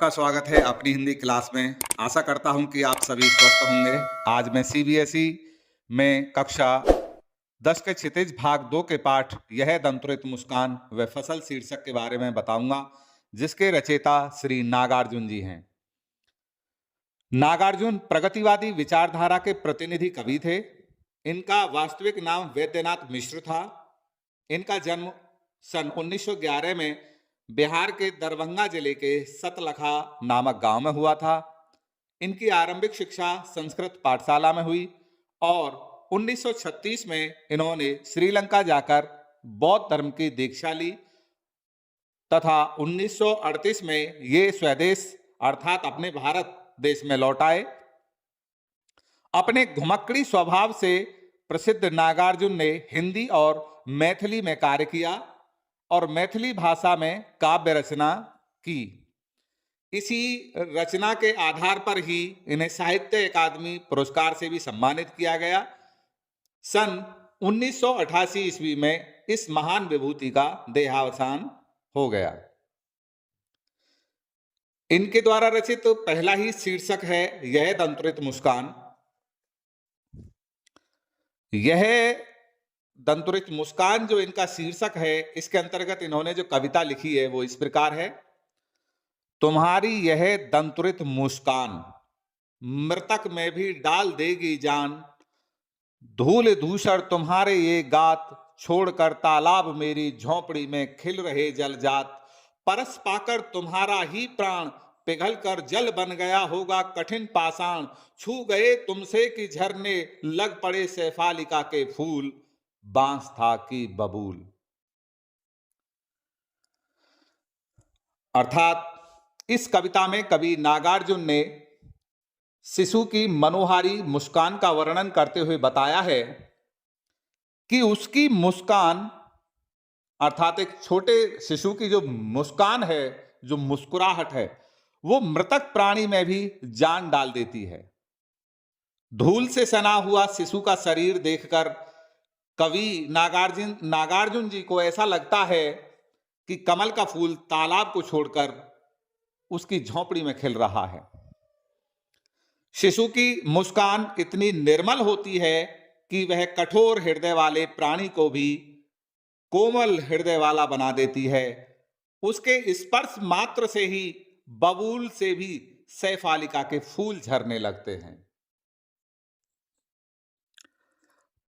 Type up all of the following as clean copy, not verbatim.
का स्वागत है अपनी हिंदी क्लास में। आशा करता हूं कि आप सभी स्वस्थ होंगे। आज मैं सीबीएसई में कक्षा 10 के क्षितिज भाग 2 के पाठ यह दंतुरित मुस्कान व फसल शीर्षक के बारे में बताऊंगा, जिसके रचयिता श्री नागार्जुन जी हैं। नागार्जुन प्रगतिवादी विचारधारा के प्रतिनिधि कवि थे। इनका वास्तविक नाम वैद्यनाथ मिश्र था। इनका जन्म सन 1911 में बिहार के दरभंगा जिले के सतलखा नामक गांव में हुआ था। इनकी आरंभिक शिक्षा संस्कृत पाठशाला में हुई और 1936 में इन्होंने श्रीलंका जाकर बौद्ध धर्म की दीक्षा ली तथा 1938 में ये स्वदेश अर्थात अपने भारत देश में लौट आए। अपने घुमक्कड़ी स्वभाव से प्रसिद्ध नागार्जुन ने हिंदी और मैथिली में कार्य किया और मैथिली भाषा में काव्य रचना की। इसी रचना के आधार पर ही इन्हें साहित्य अकादमी पुरस्कार से भी सम्मानित किया गया। सन 1988 ईस्वी में इस महान विभूति का देहावसान हो गया। इनके द्वारा रचित पहला ही शीर्षक है यह दंतुरित मुस्कान। यह दंतुरित मुस्कान जो इनका शीर्षक है, इसके अंतर्गत इन्होंने जो कविता लिखी है वो इस प्रकार है। तुम्हारी यह दंतुरित मुस्कान मृतक में भी डाल देगी जान, धूल धूसर तुम्हारे ये गात, छोड़कर तालाब मेरी झोंपड़ी में खिल रहे जलजात, परस पाकर तुम्हारा ही प्राण पिघल कर जल बन गया होगा कठिन पाषाण, छू गए तुमसे कि झरने लग पड़े शेफालिका के फूल, बांस था कि बबूल। अर्थात इस कविता में कवि नागार्जुन ने शिशु की मनोहारी मुस्कान का वर्णन करते हुए बताया है कि उसकी मुस्कान अर्थात एक छोटे शिशु की जो मुस्कान है, जो मुस्कुराहट है, वो मृतक प्राणी में भी जान डाल देती है। धूल से सना हुआ शिशु का शरीर देखकर कवि नागार्जुन जी को ऐसा लगता है कि कमल का फूल तालाब को छोड़कर उसकी झोंपड़ी में खिल रहा है। शिशु की मुस्कान इतनी निर्मल होती है कि वह कठोर हृदय वाले प्राणी को भी कोमल हृदय वाला बना देती है। उसके स्पर्श मात्र से ही बबूल से भी शेफालिका के फूल झरने लगते हैं।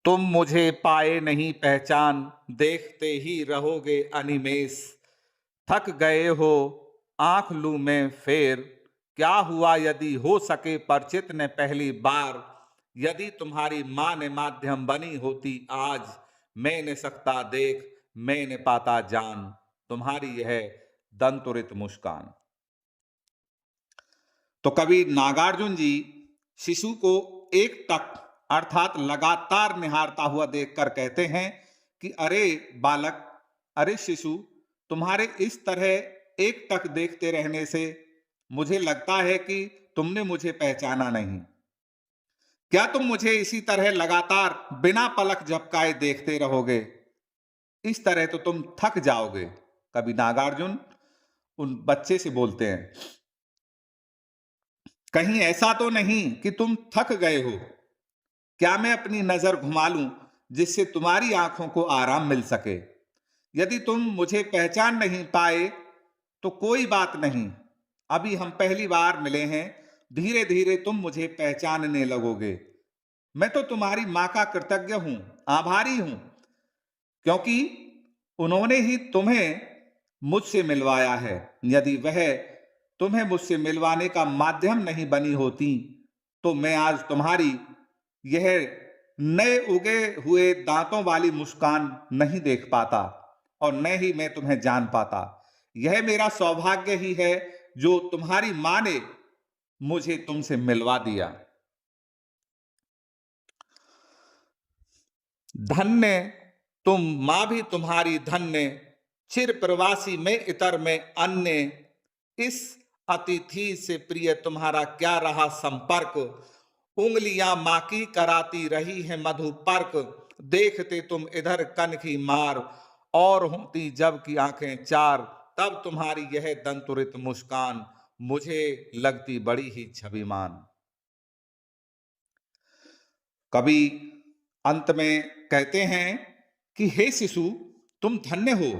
तुम मुझे पाए नहीं पहचान, देखते ही रहोगे अनिमेष, थक गए हो आंख लूं मैं फेर, क्या हुआ यदि हो सके परिचित ने पहली बार, यदि तुम्हारी मां ने माध्यम बनी होती आज, मैं न सकता देख मैं न पाता जान, तुम्हारी यह दंतुरित मुस्कान। तो कवि नागार्जुन जी शिशु को एक टक अर्थात लगातार निहारता हुआ देखकर कहते हैं कि अरे बालक, अरे शिशु, तुम्हारे इस तरह एक टक देखते रहने से मुझे लगता है कि तुमने मुझे पहचाना नहीं। क्या तुम मुझे इसी तरह लगातार बिना पलक झपकाए देखते रहोगे? इस तरह तो तुम थक जाओगे। कवि नागार्जुन उन बच्चे से बोलते हैं, कहीं ऐसा तो नहीं कि तुम थक गए हो? क्या मैं अपनी नजर घुमा लूं जिससे तुम्हारी आंखों को आराम मिल सके? यदि तुम मुझे पहचान नहीं पाए तो कोई बात नहीं, अभी हम पहली बार मिले हैं, धीरे धीरे तुम मुझे पहचानने लगोगे। मैं तो तुम्हारी मां का कृतज्ञ हूं, आभारी हूं, क्योंकि उन्होंने ही तुम्हें मुझसे मिलवाया है। यदि वह तुम्हें मुझसे मिलवाने का माध्यम नहीं बनी होती तो मैं आज तुम्हारी यह नए उगे हुए दांतों वाली मुस्कान नहीं देख पाता और न ही मैं तुम्हें जान पाता। यह मेरा सौभाग्य ही है जो तुम्हारी मां ने मुझे तुमसे मिलवा दिया। धन्य तुम, मां भी तुम्हारी धन्य, चिर प्रवासी में इतर में अन्य, इस अतिथि से प्रिय तुम्हारा क्या रहा संपर्क, उंगलियां मां की कराती रही है मधुपर्क, देखते तुम इधर कनखी मार, और होती जब की आंखें चार, तब तुम्हारी यह दंतुरित मुस्कान मुझे लगती बड़ी ही छविमान। कवि अंत में कहते हैं कि हे शिशु, तुम धन्य हो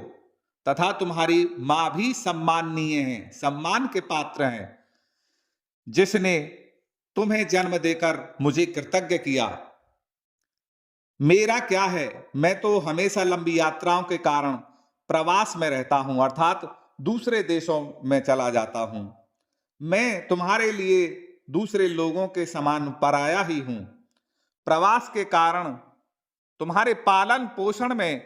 तथा तुम्हारी मां भी सम्माननीय है, सम्मान के पात्र हैं, जिसने तुम्हें जन्म देकर मुझे कृतज्ञ किया। मेरा क्या है, मैं तो हमेशा लंबी यात्राओं के कारण प्रवास में रहता हूं, अर्थात दूसरे देशों में चला जाता हूं। मैं तुम्हारे लिए दूसरे लोगों के समान पराया ही हूं। प्रवास के कारण तुम्हारे पालन पोषण में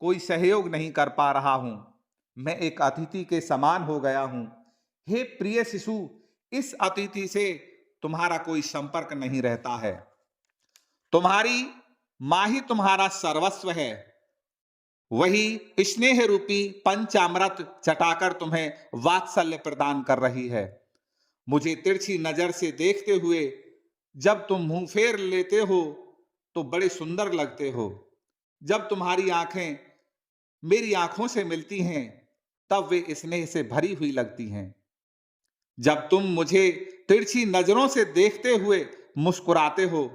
कोई सहयोग नहीं कर पा रहा हूं। मैं एक अतिथि के समान हो गया हूं। हे प्रिय शिशु, इस अतिथि से तुम्हारा कोई संपर्क नहीं रहता है। तुम्हारी मां ही तुम्हारा सर्वस्व है। वही स्नेह रूपी पंचामृत चटाकर तुम्हें वात्सल्य प्रदान कर रही है। मुझे तिरछी नजर से देखते हुए जब तुम मुंह फेर लेते हो तो बड़े सुंदर लगते हो। जब तुम्हारी आंखें मेरी आंखों से मिलती हैं तब वे स्नेह से भरी हुई लगती हैं। जब तुम मुझे तिरछी नजरों से देखते हुए मुस्कुराते हो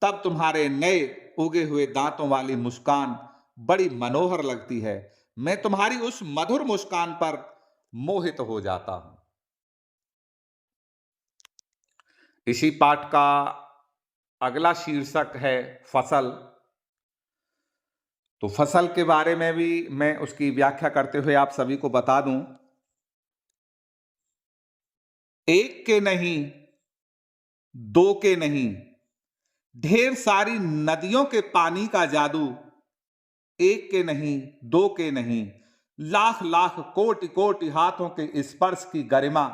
तब तुम्हारे नए उगे हुए दांतों वाली मुस्कान बड़ी मनोहर लगती है। मैं तुम्हारी उस मधुर मुस्कान पर मोहित हो जाता हूं। इसी पाठ का अगला शीर्षक है फसल। तो फसल के बारे में भी मैं उसकी व्याख्या करते हुए आप सभी को बता दूं। एक के नहीं, दो के नहीं, ढेर सारी नदियों के पानी का जादू। एक के नहीं, दो के नहीं, लाख लाख कोटि कोटि हाथों के स्पर्श की गरिमा।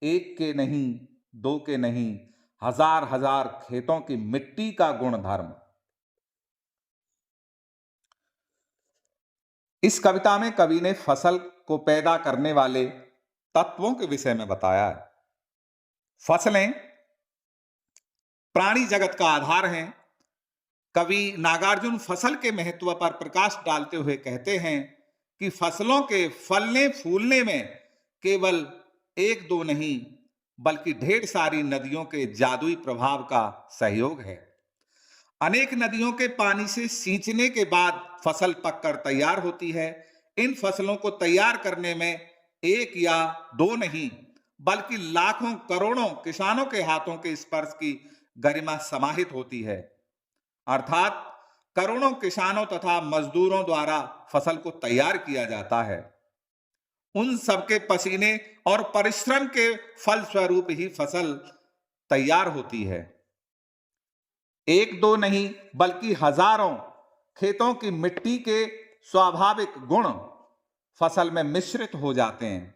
एक के नहीं, दो के नहीं, हजार हजार खेतों की मिट्टी का गुणधर्म। इस कविता में कवि ने फसल को पैदा करने वाले तत्वों के विषय में बताया है। फसलें प्राणी जगत का आधार हैं। कवि नागार्जुन फसल के महत्व पर प्रकाश डालते हुए कहते हैं कि फसलों के फलने फूलने में केवल एक दो नहीं बल्कि ढेर सारी नदियों के जादुई प्रभाव का सहयोग है। अनेक नदियों के पानी से सींचने के बाद फसल पककर तैयार होती है। इन फसलों को तैयार करने में एक या दो नहीं बल्कि लाखों करोड़ों किसानों के हाथों के स्पर्श की गरिमा समाहित होती है। अर्थात करोड़ों किसानों तथा मजदूरों द्वारा फसल को तैयार किया जाता है। उन सबके पसीने और परिश्रम के फल स्वरूप ही फसल तैयार होती है। एक दो नहीं बल्कि हजारों खेतों की मिट्टी के स्वाभाविक गुण फसल में मिश्रित हो जाते हैं।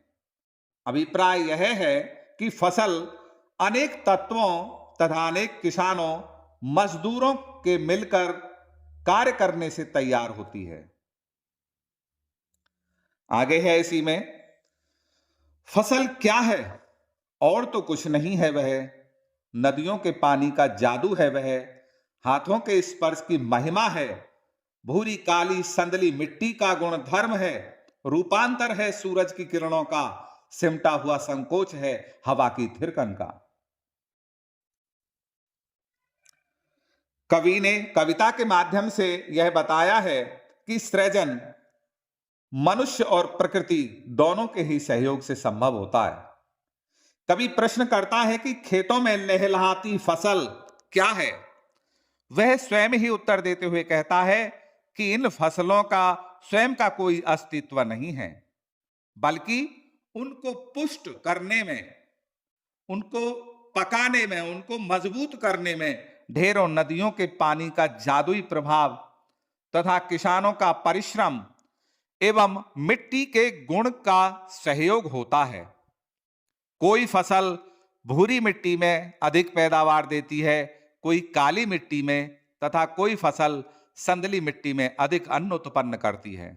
अभिप्राय यह है कि फसल अनेक तत्वों तथा अनेक किसानों मजदूरों के मिलकर कार्य करने से तैयार होती है। आगे है इसी में, फसल क्या है? और तो कुछ नहीं है वह, नदियों के पानी का जादू है वह, हाथों के स्पर्श की महिमा है, भूरी काली संदली मिट्टी का गुण धर्म है, रूपांतर है सूरज की किरणों का, सिमटा हुआ संकोच है हवा की थिरकन का। कवि ने कविता के माध्यम से यह बताया है कि सृजन मनुष्य और प्रकृति दोनों के ही सहयोग से संभव होता है। कवि प्रश्न करता है कि खेतों में लहलहाती फसल क्या है? वह स्वयं ही उत्तर देते हुए कहता है कि इन फसलों का स्वयं का कोई अस्तित्व नहीं है, बल्कि उनको पुष्ट करने में, उनको पकाने में, उनको मजबूत करने में ढेरों नदियों के पानी का जादुई प्रभाव तथा किसानों का परिश्रम एवं मिट्टी के गुण का सहयोग होता है। कोई फसल भूरी मिट्टी में अधिक पैदावार देती है, कोई काली मिट्टी में, तथा कोई फसल संदली मिट्टी में अधिक अन्न उत्पन्न करती है।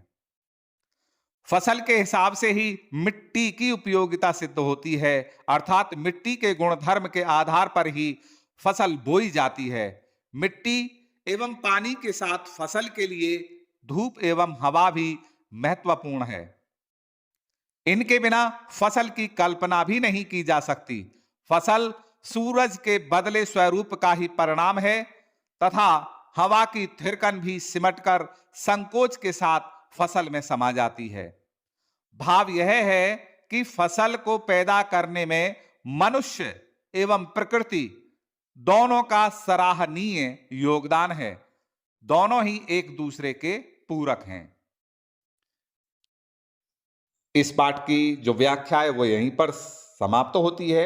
फसल के हिसाब से ही मिट्टी की उपयोगिता सिद्ध होती है, अर्थात मिट्टी के गुणधर्म के आधार पर ही फसल बोई जाती है। मिट्टी एवं पानी के साथ फसल के लिए धूप एवं हवा भी महत्वपूर्ण है। इनके बिना फसल की कल्पना भी नहीं की जा सकती। फसल सूरज के बदले स्वरूप का ही परिणाम है तथा हवा की थिरकन भी सिमटकर संकोच के साथ फसल में समा जाती है। भाव यह है कि फसल को पैदा करने में मनुष्य एवं प्रकृति दोनों का सराहनीय योगदान है। दोनों ही एक दूसरे के पूरक हैं। इस पाठ की जो व्याख्या है वो यहीं पर समाप्त होती है।